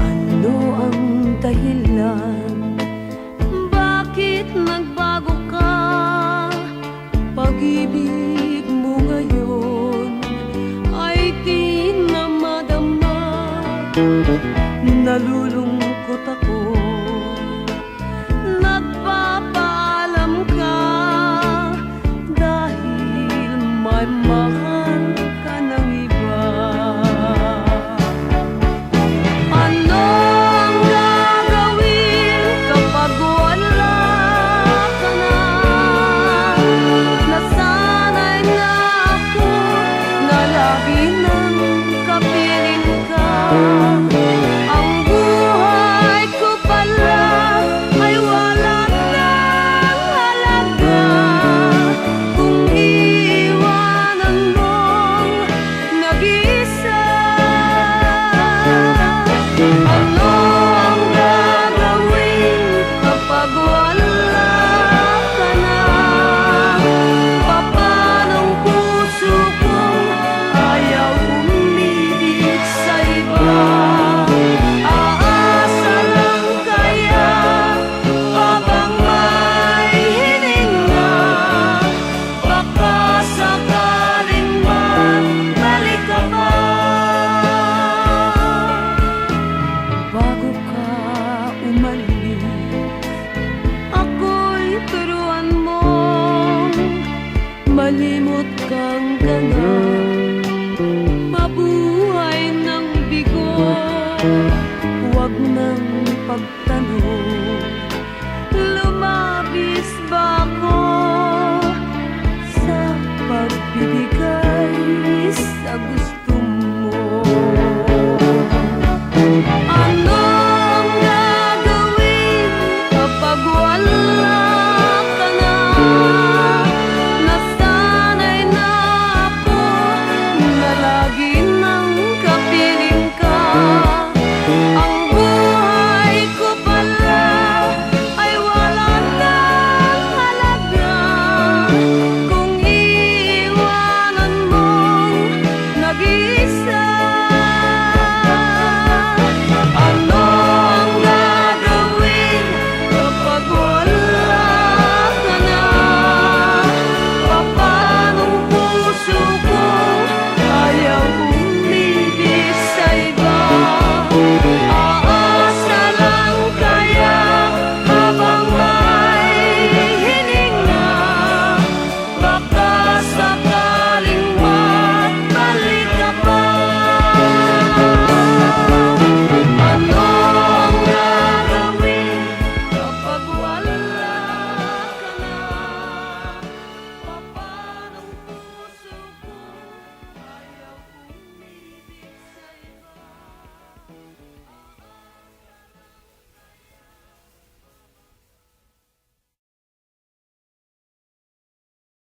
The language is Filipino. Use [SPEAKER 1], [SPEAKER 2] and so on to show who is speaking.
[SPEAKER 1] Ano ang dahilan? Bakit nagbago ka? Pag-ibig mo ngayon ay di na madama. Nalulungkot ako, nagpapaalam ka dahil may mahal ka ng iba. Ano ang gagawin kapag wala ka na? Nasanay na ako na lagi nang kapiling ka. Ang buhay ko pala ay wala nang halaga kung iiwanan mong nag-iisa. Ano ang gagawin kapag wala ka na? Papanong puso kong ayaw umibig sa iba? Aasa lang kaya habang may hininga? Baka sakaling balik ka pa. Bago ka umalis, ako'y turuan mong malimot kang ganap, mabuhay ng bigo. Huwag nang pagtanong, lumabis ba ako sa pagbibig